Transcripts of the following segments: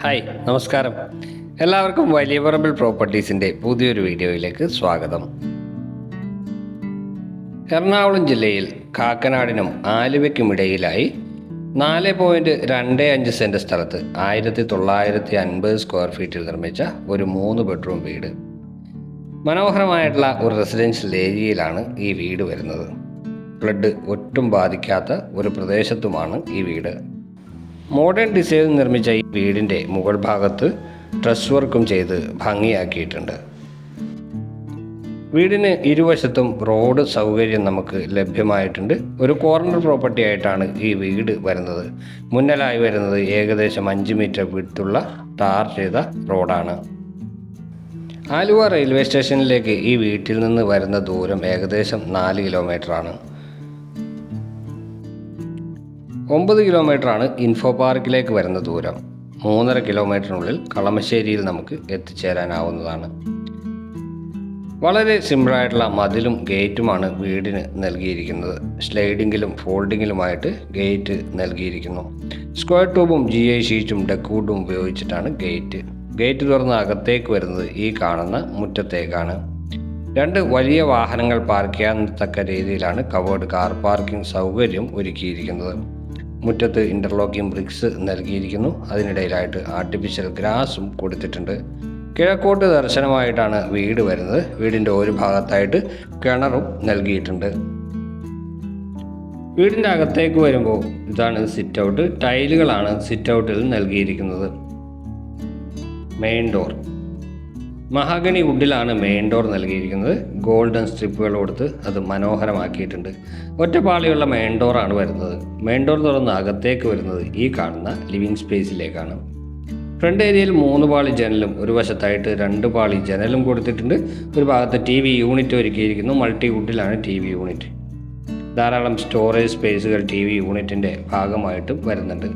Hi, നമസ്കാരം. എല്ലാവർക്കും വലിയ പറമ്പിൽ പ്രോപ്പർട്ടീസിൻ്റെ പുതിയൊരു വീഡിയോയിലേക്ക് സ്വാഗതം. എറണാകുളം ജില്ലയിൽ കാക്കനാടിനും ആലുവയ്ക്കുമിടയിലായി 4.25 സെൻറ്റ് സ്ഥലത്ത് 1950 സ്ക്വയർ ഫീറ്റിൽ നിർമ്മിച്ച ഒരു 3 ബെഡ്റൂം വീട്. മനോഹരമായിട്ടുള്ള ഒരു റെസിഡൻഷ്യൽ ഏരിയയിലാണ് ഈ വീട് വരുന്നത്. ഫ്ലഡ് ഒട്ടും ബാധിക്കാത്ത ഒരു പ്രദേശത്തുമാണ് ഈ വീട്. മോഡേൺ ഡിസൈനിൽ നിർമ്മിച്ച ഈ വീടിൻ്റെ മുകൾ ഭാഗത്ത് ട്രസ് വർക്കും ചെയ്ത് ഭംഗിയാക്കിയിട്ടുണ്ട്. വീടിന് ഇരുവശത്തും റോഡ് സൗകര്യം നമുക്ക് ലഭ്യമായിട്ടുണ്ട്. ഒരു കോർണർ പ്രോപ്പർട്ടി ആയിട്ടാണ് ഈ വീട് വരുന്നത്. മുന്നിലായി വരുന്നത് ഏകദേശം 5 മീറ്റർ വിഡ്ത്തുള്ള ടാർ ചെയ്ത റോഡാണ്. ആലുവ റെയിൽവേ സ്റ്റേഷനിലേക്ക് ഈ വീട്ടിൽ നിന്ന് വരുന്ന ദൂരം ഏകദേശം 4 കിലോമീറ്ററാണ്. 9 കിലോമീറ്ററാണ് ഇൻഫോ പാർക്കിലേക്ക് വരുന്ന ദൂരം. 3.5 കിലോമീറ്ററിനുള്ളിൽ കളമശ്ശേരിയിൽ നമുക്ക് എത്തിച്ചേരാനാവുന്നതാണ്. വളരെ സിമ്പിളായിട്ടുള്ള മതിലും ഗേറ്റുമാണ് വീടിന് നൽകിയിരിക്കുന്നത്. സ്ലൈഡിങ്ങിലും ഫോൾഡിങ്ങിലുമായിട്ട് ഗേറ്റ് നൽകിയിരിക്കുന്നു. സ്ക്വയർ ട്യൂബും GI ഷീറ്റും ഡെക്കൂഡും ഉപയോഗിച്ചിട്ടാണ് ഗേറ്റ് തുറന്ന് അകത്തേക്ക് വരുന്നത് ഈ കാണുന്ന മുറ്റത്തേക്കാണ്. 2 വലിയ വാഹനങ്ങൾ പാർക്ക് ചെയ്യാൻ തക്ക രീതിയിലാണ് കവേർഡ് കാർ പാർക്കിംഗ് സൗകര്യം ഒരുക്കിയിരിക്കുന്നത്. മുറ്റത്ത് ഇൻ്റർലോക്കിംഗ് ബ്രിക്സ് നൽകിയിരിക്കുന്നു. അതിനിടയിലായിട്ട് ആർട്ടിഫിഷ്യൽ ഗ്രാസും കൊടുത്തിട്ടുണ്ട്. കിഴക്കോട്ട് ദർശനമായിട്ടാണ് വീട് വരുന്നത്. വീടിൻ്റെ ഒരു ഭാഗത്തായിട്ട് കിണറും നൽകിയിട്ടുണ്ട്. വീടിൻ്റെ അകത്തേക്ക് വരുമ്പോൾ ഇതാണ് സിറ്റ് ഔട്ട്. ടൈലുകളാണ് സിറ്റ് ഔട്ടിൽ നൽകിയിരിക്കുന്നത്. മെയിൻ ഡോർ മഹാഗണി വുഡിലാണ് മെയിൻ ഡോർ നൽകിയിരിക്കുന്നത്. ഗോൾഡൻ സ്ട്രിപ്പുകൾ കൊടുത്ത് അത് മനോഹരമാക്കിയിട്ടുണ്ട്. ഒറ്റപ്പാളിയുള്ള മെയിൻ ഡോറാണ് വരുന്നത്. മെയിൻ ഡോർ തുറന്ന് അകത്തേക്ക് വരുന്നത് ഈ കാണുന്ന ലിവിങ് സ്പേസിലേക്കാണ്. ഫ്രണ്ട് ഏരിയയിൽ 3 പാളി ജനലും ഒരു വശത്തായിട്ട് 2 പാളി ജനലും കൊടുത്തിട്ടുണ്ട്. ഒരു ഭാഗത്ത് TV യൂണിറ്റ് ഒരുക്കിയിരിക്കുന്നു. മൾട്ടി വുഡിലാണ് TV യൂണിറ്റ്. ധാരാളം സ്റ്റോറേജ് സ്പേസുകൾ TV യൂണിറ്റിൻ്റെ ഭാഗമായിട്ട് വരുന്നുണ്ട്.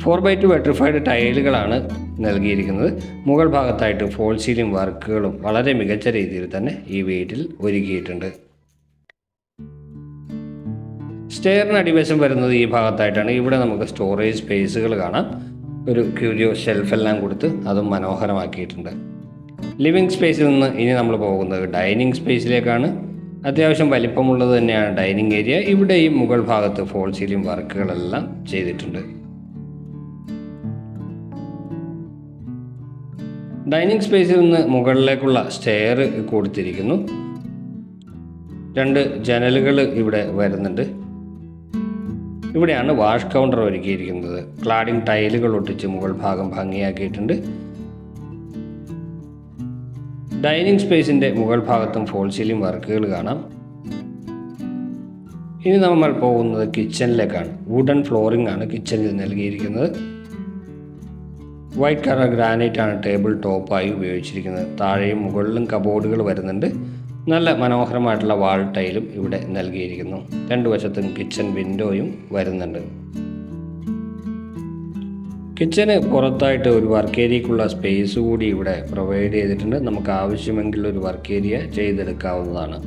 4x2 വെട്രിഫൈഡ് ടൈലുകളാണ് നൽകിയിരിക്കുന്നത്. മുകൾ ഭാഗത്തായിട്ട് ഫോൾ സീലിംഗ് വർക്കുകളും വളരെ മികച്ച രീതിയിൽ തന്നെ ഈ വീട്ടിൽ ഒരുക്കിയിട്ടുണ്ട്. സ്റ്റെയറിന് അടിവശം വരുന്നത് ഈ ഭാഗത്തായിട്ടാണ്. ഇവിടെ നമുക്ക് സ്റ്റോറേജ് സ്പേസുകൾ കാണാം. ഒരു ക്യൂരിയോ ഷെൽഫെല്ലാം കൊടുത്ത് അതും മനോഹരമാക്കിയിട്ടുണ്ട്. ലിവിങ് സ്പേസിൽ നിന്ന് ഇനി നമ്മൾ പോകുന്നത് ഡൈനിങ് സ്പേസിലേക്കാണ്. അത്യാവശ്യം വലിപ്പമുള്ളത് തന്നെയാണ് ഡൈനിങ് ഏരിയ. ഇവിടെയും മുകൾ ഭാഗത്ത് ഫോൾ സീലിംഗ് വർക്കുകളെല്ലാം ചെയ്തിട്ടുണ്ട്. ഡൈനിങ് സ്പേസിൽ നിന്ന് മുകളിലേക്കുള്ള സ്റ്റെയർ കൊടുത്തിരിക്കുന്നു. 2 ജനലുകൾ ഇവിടെ വരുന്നുണ്ട്. ഇവിടെയാണ് വാഷ് കൗണ്ടർ ഒരുക്കിയിരിക്കുന്നത്. ക്ലാഡിംഗ് ടൈലുകൾ ഒട്ടിച്ച് മുകൾ ഭാഗം ഭംഗിയാക്കിയിട്ടുണ്ട്. ഡൈനിങ് സ്പേസിൻ്റെ മുകൾ ഭാഗത്തും ഫോൾ സീലിംഗ് വർക്കുകൾ കാണാം. ഇനി നമ്മൾ പോകുന്നത് കിച്ചണിലേക്കാണ്. വുഡൻ ഫ്ലോറിംഗ് ആണ് കിച്ചണിൽ നൽകിയിരിക്കുന്നത്. വൈറ്റ് കളർ ഗ്രാനൈറ്റ് ആണ് ടേബിൾ ടോപ്പായി ഉപയോഗിച്ചിരിക്കുന്നത്. താഴെയും മുകളിലും കബോർഡുകൾ വരുന്നുണ്ട്. നല്ല മനോഹരമായിട്ടുള്ള വാൾ ടൈലും ഇവിടെ നൽകിയിരിക്കുന്നു. 2 വശത്തും കിച്ചൺ വിൻഡോയും വരുന്നുണ്ട്. കിച്ചന് പുറത്തായിട്ട് ഒരു വർക്ക് ഏരിയക്കുള്ള സ്പേസ് കൂടി ഇവിടെ പ്രൊവൈഡ് ചെയ്തിട്ടുണ്ട്. നമുക്ക് ആവശ്യമെങ്കിൽ ഒരു വർക്ക് ഏരിയ ചെയ്തെടുക്കാവുന്നതാണ്.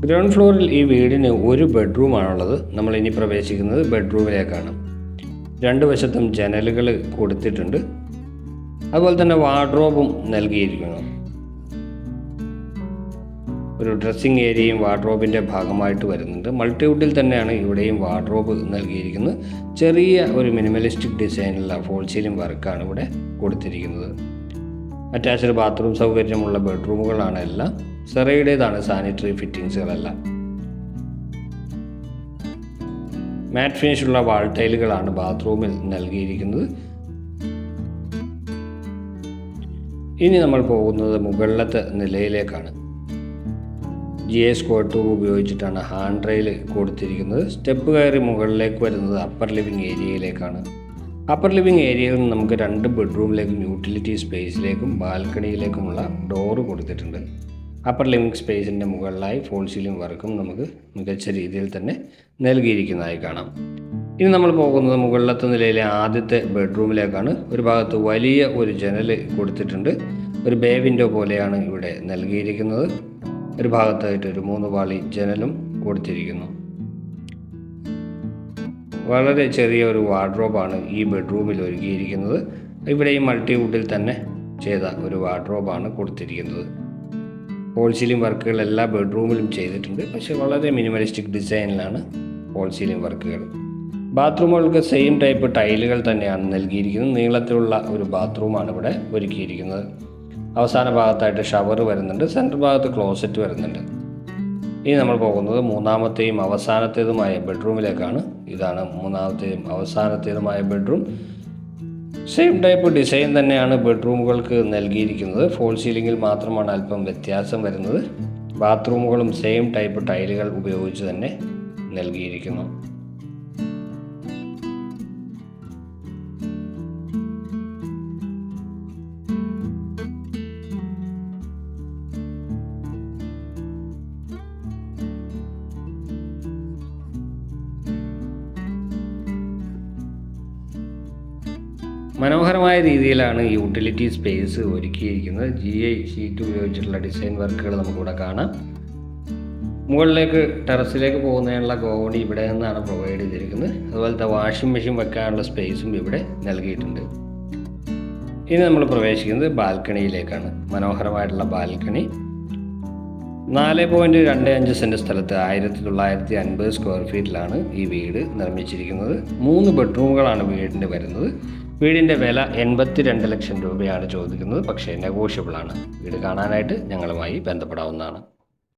ഗ്രൗണ്ട് ഫ്ലോറിൽ ഈ വീടിന് ഒരു ബെഡ്റൂമാണുള്ളത്. നമ്മൾ ഇനി പ്രവേശിക്കുന്നത് ബെഡ്റൂമിലേക്കാണ്. 2 വശത്തും ജനലുകൾ കൊടുത്തിട്ടുണ്ട്. അതുപോലെ തന്നെ വാർഡ്രോബും നൽകിയിരിക്കുന്നു. ഒരു ഡ്രസ്സിംഗ് ഏരിയയും വാർഡ്രോബിൻ്റെ ഭാഗമായിട്ട് വരുന്നുണ്ട്. മൾട്ടിവുഡിൽ തന്നെയാണ് ഇവിടെയും വാർഡ്രോബ് നൽകിയിരിക്കുന്നത്. ചെറിയ ഒരു മിനിമലിസ്റ്റിക് ഡിസൈനുള്ള ഫോൾ സീലിംഗ് വർക്കാണ് ഇവിടെ കൊടുത്തിരിക്കുന്നത്. അറ്റാച്ച്ഡ് ബാത്റൂം സൗകര്യമുള്ള ബെഡ്റൂമുകളാണ് എല്ലാം. സെറയുടേതാണ് സാനിറ്ററി ഫിറ്റിങ്സുകളെല്ലാം. മാറ്റ് ഫിനിഷുള്ള വാൾ ടൈലുകളാണ് ബാത്റൂമിൽ നൽകിയിരിക്കുന്നത്. ഇനി നമ്മൾ പോകുന്നത് മുകളിലത്തെ നിലയിലേക്കാണ്. GI സ്ക്വയർ ട്യൂബ് ഉപയോഗിച്ചിട്ടാണ് ഹാൻഡ് റെയിൽ കൊടുത്തിരിക്കുന്നത്. സ്റ്റെപ്പ് കയറി മുകളിലേക്ക് വരുന്നത് അപ്പർ ലിവിങ് ഏരിയയിലേക്കാണ്. അപ്പർ ലിവിങ് ഏരിയയിൽ നിന്ന് നമുക്ക് 2 ബെഡ്റൂമിലേക്കും യൂട്ടിലിറ്റി സ്പേസിലേക്കും ബാൽക്കണിയിലേക്കുമുള്ള ഡോറ് കൊടുത്തിട്ടുണ്ട്. അപ്പർ ലിവിങ് സ്പേസിൻ്റെ മുകളിലായി ഫോൾ സീലിംഗ് വർക്കും നമുക്ക് മികച്ച രീതിയിൽ തന്നെ നൽകിയിരിക്കുന്നതായി കാണാം. ഇനി നമ്മൾ പോകുന്നത് മുകളിലത്തെ നിലയിലെ ആദ്യത്തെ ബെഡ്റൂമിലേക്കാണ്. ഒരു ഭാഗത്ത് വലിയ ഒരു ജനൽ കൊടുത്തിട്ടുണ്ട്. ഒരു ബേ വിൻഡോ പോലെയാണ് ഇവിടെ നൽകിയിരിക്കുന്നത്. ഒരു ഭാഗത്തായിട്ട് ഒരു 3 പാളി ജനലും കൊടുത്തിരിക്കുന്നു. വളരെ ചെറിയ ഒരു വാർഡ്രോബാണ് ഈ ബെഡ്റൂമിൽ ഒരുക്കിയിരിക്കുന്നത്. ഇവിടെ ഈ മൾട്ടിവുഡിൽ തന്നെ ചെയ്ത ഒരു വാർഡ്രോബാണ് കൊടുത്തിരിക്കുന്നത്. ഫോൾ സീലിംഗ് വർക്കുകൾ എല്ലാ ബെഡ്റൂമിലും ചെയ്തിട്ടുണ്ട്, പക്ഷേ വളരെ മിനിമലിസ്റ്റിക് ഡിസൈനിലാണ് ഫോൾ സീലിംഗ് വർക്കുകൾ. ബാത്റൂമുകൾക്ക് സെയിം ടൈപ്പ് ടൈലുകൾ തന്നെയാണ് നൽകിയിരിക്കുന്നത്. നീളത്തിലുള്ള ഒരു ബാത്റൂമാണ് ഇവിടെ ഒരുക്കിയിരിക്കുന്നത്. അവസാന ഭാഗത്തായിട്ട് ഷവർ വരുന്നുണ്ട്, സെൻറ്റർ ഭാഗത്ത് ക്ലോസറ്റ് വരുന്നുണ്ട്. ഇനി നമ്മൾ പോകുന്നത് മൂന്നാമത്തെയും അവസാനത്തേതുമായ ബെഡ്റൂമിലേക്കാണ്. ഇതാണ് മൂന്നാമത്തെയും അവസാനത്തേതുമായ ബെഡ്റൂം. സെയിം ടൈപ്പ് ഡിസൈൻ തന്നെയാണ് ബെഡ്റൂമുകൾക്ക് നൽകിയിരിക്കുന്നത്. ഫോൾ സീലിംഗിൽ മാത്രമാണ് അല്പം വ്യത്യാസം വരുന്നത്. ബാത്റൂമുകളും സെയിം ടൈപ്പ് ടൈലുകൾ ഉപയോഗിച്ച് തന്നെ നൽകിയിരിക്കുന്നു. മനോഹരമായ രീതിയിലാണ് യൂട്ടിലിറ്റി സ്പേസ് ഒരുക്കിയിരിക്കുന്നത്. GI ഷീറ്റ് ഉപയോഗിച്ചിട്ടുള്ള ഡിസൈൻ വർക്കുകൾ നമുക്കിവിടെ കാണാം. മുകളിലേക്ക് ടെറസിലേക്ക് പോകുന്നതിനുള്ള ഗോവണി ഇവിടെ നിന്നാണ് പ്രൊവൈഡ് ചെയ്തിരിക്കുന്നത്. അതുപോലത്തെ വാഷിംഗ് മെഷീൻ വെക്കാനുള്ള സ്പേസും ഇവിടെ നൽകിയിട്ടുണ്ട്. ഇനി നമ്മൾ പ്രവേശിക്കുന്നത് ബാൽക്കണിയിലേക്കാണ്. മനോഹരമായിട്ടുള്ള ബാൽക്കണി 4.25 സെൻറ്റ് സ്ഥലത്ത് 1950 സ്ക്വയർ ഫീറ്റിലാണ് ഈ വീട് നിർമ്മിച്ചിരിക്കുന്നത്. 3 ബെഡ്റൂമുകളാണ് വീടിൻ്റെ വരുന്നത്. വീടിൻ്റെ വില 82 ലക്ഷം രൂപയാണ് ചോദിക്കുന്നത്, പക്ഷേ നെഗോഷ്യബിൾ ആണ്. വീട് കാണാനായിട്ട് ഞങ്ങളുമായി ബന്ധപ്പെടാവുന്നതാണ്.